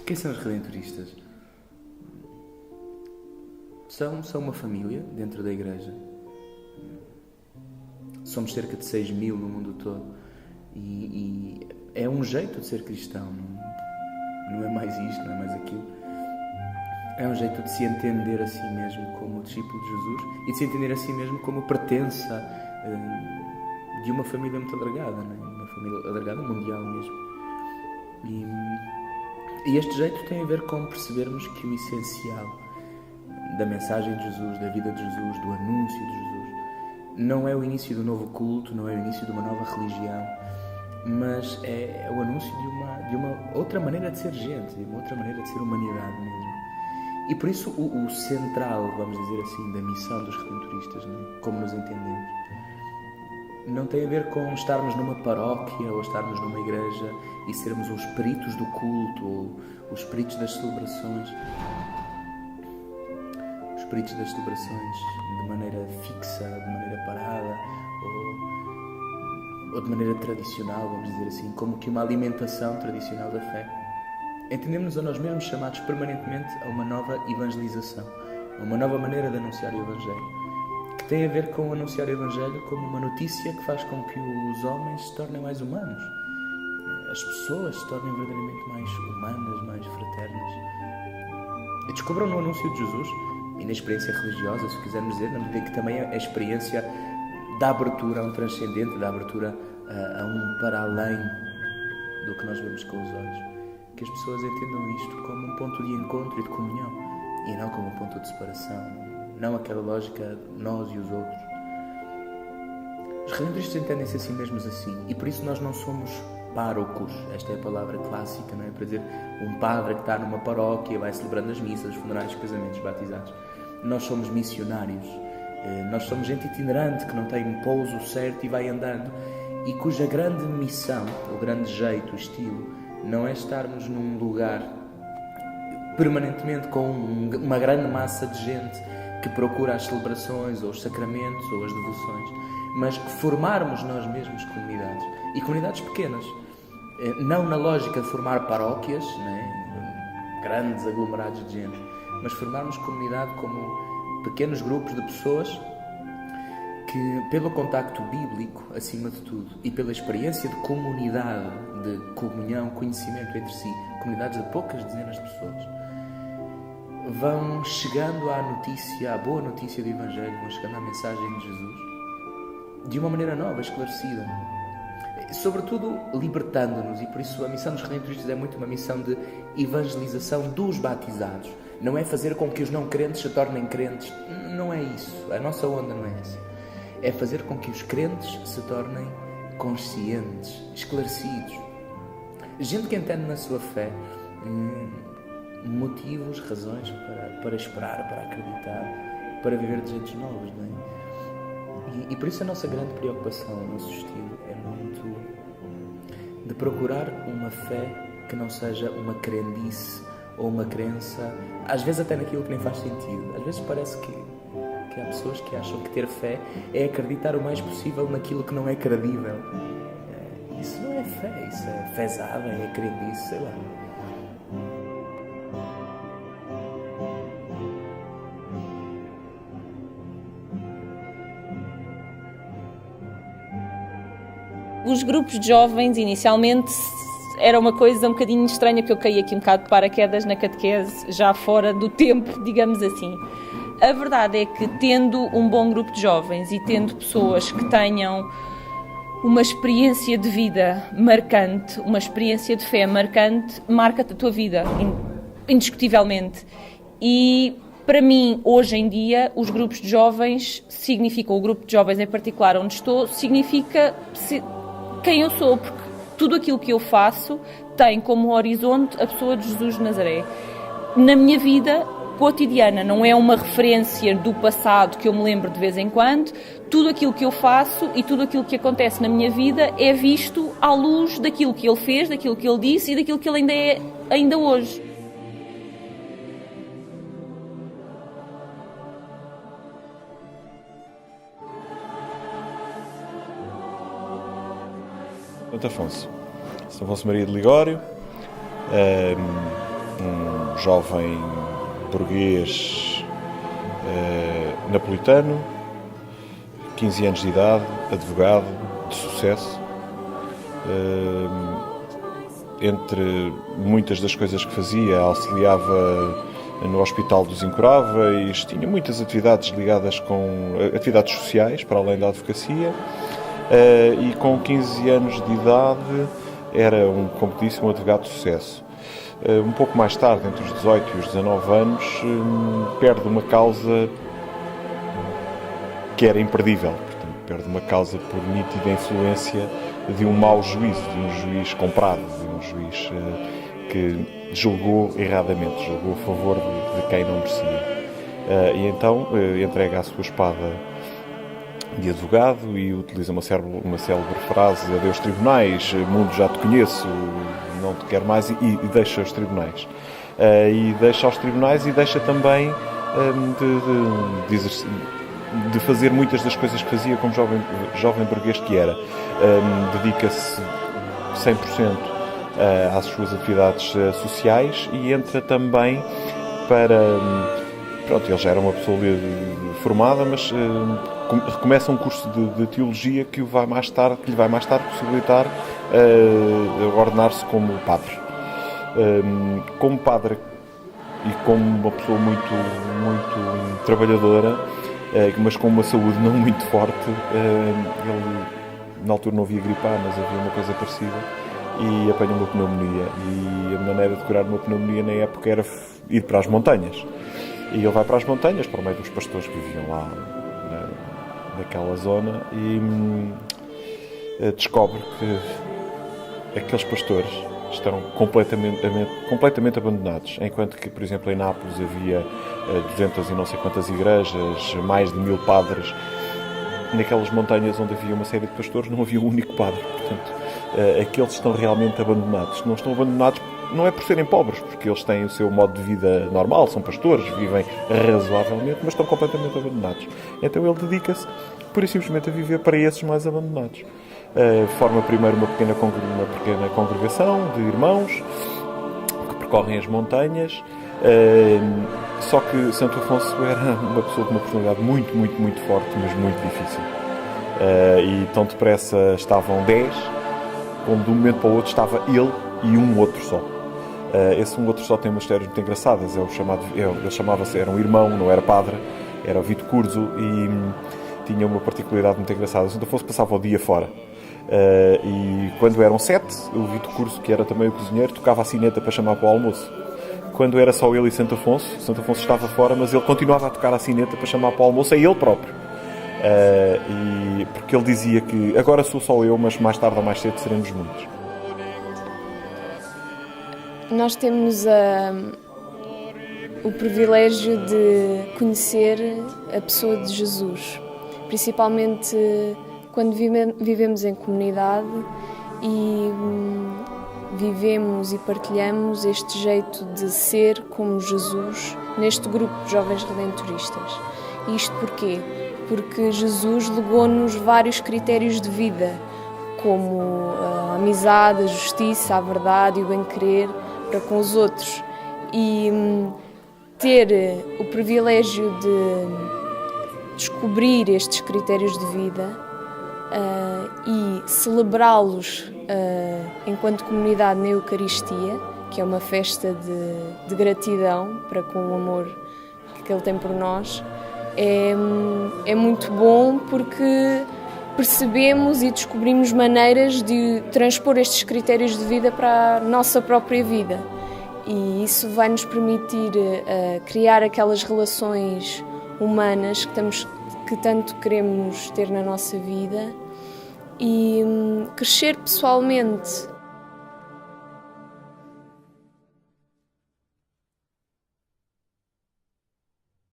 Quem são os redentoristas? São uma família dentro da igreja. Somos cerca de 6.000 no mundo todo. E é um jeito de ser cristão. Não é mais isto, não é mais aquilo. É um jeito de se entender a si mesmo como discípulo de Jesus e de se entender a si mesmo como pertença de uma família muito alargada, não é? Uma família alargada mundial mesmo. E este jeito tem a ver com percebermos que o essencial da mensagem de Jesus, da vida de Jesus, do anúncio de Jesus, não é o início do novo culto, não é o início de uma nova religião, mas é o anúncio de uma outra maneira de ser gente, de uma outra maneira de ser humanidade mesmo. E por isso o central, vamos dizer assim, da missão dos redentoristas, né? Como nos entendemos, não tem a ver com estarmos numa paróquia ou estarmos numa igreja e sermos os peritos do culto ou os peritos das celebrações. Os peritos das celebrações de maneira fixa, de maneira parada ou de maneira tradicional, vamos dizer assim, como que uma alimentação tradicional da fé. Entendemos-nos a nós mesmos chamados permanentemente a uma nova evangelização, a uma nova maneira de anunciar o Evangelho, que tem a ver com anunciar o Evangelho como uma notícia que faz com que os homens se tornem mais humanos, as pessoas se tornem verdadeiramente mais humanas, mais fraternas. E descubram no anúncio de Jesus e na experiência religiosa, se quisermos dizer, na medida que também a experiência da abertura a um transcendente, da abertura a um para além do que nós vemos com os olhos. Que as pessoas entendam isto como um ponto de encontro e de comunhão e não como um ponto de separação, não aquela lógica nós e os outros. Os redentoristas entendem-se a si mesmos assim e por isso nós não somos párocos, esta é a palavra clássica, não é? Para dizer um padre que está numa paróquia, vai celebrando as missas, os funerais, casamentos, batizados. Nós somos missionários, nós somos gente itinerante que não tem um pouso certo e vai andando e cuja grande missão, o grande jeito, o estilo, não é estarmos num lugar permanentemente com uma grande massa de gente que procura as celebrações, ou os sacramentos, ou as devoções, mas formarmos nós mesmos comunidades, e comunidades pequenas, não na lógica de formar paróquias, né, grandes aglomerados de gente, mas formarmos comunidade como pequenos grupos de pessoas que, pelo contacto bíblico, acima de tudo, e pela experiência de comunidade, de comunhão, conhecimento entre si, comunidades de poucas dezenas de pessoas, vão chegando à notícia, à boa notícia do Evangelho, vão chegando à mensagem de Jesus, de uma maneira nova, esclarecida, sobretudo libertando-nos, e por isso a missão dos redentoristas é muito uma missão de evangelização dos batizados. Não é fazer com que os não crentes se tornem crentes, não é isso, a nossa onda não é essa. É fazer com que os crentes se tornem conscientes, esclarecidos. Gente que entende na sua fé motivos, razões para esperar, para acreditar, para viver de jeitos novos, não é? E por isso a nossa grande preocupação, o nosso estilo é muito de procurar uma fé que não seja uma crendice ou uma crença, às vezes até naquilo que nem faz sentido. Às vezes parece que há pessoas que acham que ter fé é acreditar o mais possível naquilo que não é credível. Isso não é fé, isso é fezada, é crendice, sei lá. Os grupos de jovens, inicialmente, era uma coisa um bocadinho estranha, porque eu caí aqui um bocado de paraquedas na catequese, já fora do tempo, digamos assim. A verdade é que, tendo um bom grupo de jovens e tendo pessoas que tenham uma experiência de vida marcante, uma experiência de fé marcante, marca-te a tua vida, indiscutivelmente. E, para mim, hoje em dia, os grupos de jovens significam, o grupo de jovens em particular onde estou, significa quem eu sou, porque tudo aquilo que eu faço tem como horizonte a pessoa de Jesus de Nazaré. Na minha vida cotidiana, não é uma referência do passado que eu me lembro de vez em quando. Tudo aquilo que eu faço e tudo aquilo que acontece na minha vida é visto à luz daquilo que ele fez, daquilo que ele disse e daquilo que ele ainda é ainda hoje. Santo Afonso Maria de Ligório, um jovem burguês napolitano, 15 anos de idade, advogado, de sucesso. Entre muitas das coisas que fazia, auxiliava no Hospital dos Incuráveis, tinha muitas atividades ligadas com atividades sociais, para além da advocacia, e com 15 anos de idade era, como disse, um advogado de sucesso. Um pouco mais tarde, entre os 18 e os 19 anos, perde uma causa que era imperdível. Portanto, perde uma causa por nítida influência de um mau juízo, de um juiz comprado, de um juiz que julgou erradamente, julgou a favor de quem não merecia. E então entrega a sua espada de advogado e utiliza uma célebre frase: adeus tribunais, mundo já te conheço, não te quero mais, e deixa os tribunais. E deixa os tribunais e deixa também de fazer muitas das coisas que fazia como jovem burguês que era. Dedica-se 100% às suas atividades sociais e entra também para... Pronto, ele já era uma pessoa formada, mas começa um curso de teologia que lhe vai mais tarde possibilitar ordenar-se como padre. Como padre e como uma pessoa muito trabalhadora, mas com uma saúde não muito forte, ele, na altura não havia gripe A, mas havia uma coisa parecida, e apanha uma pneumonia. E a maneira de curar uma pneumonia na época era ir para as montanhas. E ele vai para as montanhas, para o meio dos pastores que viviam lá naquela zona, e descobre que aqueles pastores estão completamente abandonados, enquanto que, por exemplo, em Nápoles havia 200 e não sei quantas igrejas, mais de 1000 padres. Naquelas montanhas onde havia uma série de pastores não havia um único padre. Portanto, aqueles estão realmente abandonados. Não estão abandonados, não é por serem pobres, porque eles têm o seu modo de vida normal, são pastores, vivem razoavelmente, mas estão completamente abandonados. Então ele dedica-se pura e simplesmente a viver para esses mais abandonados. Forma primeiro uma pequena congregação de irmãos que percorrem as montanhas, só que Santo Afonso era uma pessoa com uma personalidade muito forte, mas muito difícil. E tão depressa estavam 10, como de um momento para o outro estava ele e um outro só. Esse um outro só tem umas histórias muito engraçadas. Ele chamava-se, era um irmão, não era padre, era o Vito Curzo, e tinha uma particularidade muito engraçada. Santo Afonso passava o dia fora. E quando eram 7, o Vito Curso, que era também o cozinheiro, tocava a sineta para chamar para o almoço. Quando era só ele e Santo Afonso estava fora, mas ele continuava a tocar a sineta para chamar para o almoço a ele próprio. Porque ele dizia que agora sou só eu, mas mais tarde ou mais cedo seremos muitos. Nós temos o privilégio de conhecer a pessoa de Jesus, principalmente quando vivemos em comunidade e vivemos e partilhamos este jeito de ser como Jesus neste grupo de jovens redentoristas. Isto porquê? Porque Jesus legou-nos vários critérios de vida, como a amizade, a justiça, a verdade e o bem-querer para com os outros. E ter o privilégio de descobrir estes critérios de vida e celebrá-los enquanto comunidade na Eucaristia, que é uma festa de gratidão para com o amor que Ele tem por nós, é muito bom, porque percebemos e descobrimos maneiras de transpor estes critérios de vida para a nossa própria vida. E isso vai nos permitir criar aquelas relações humanas que tanto queremos ter na nossa vida e crescer pessoalmente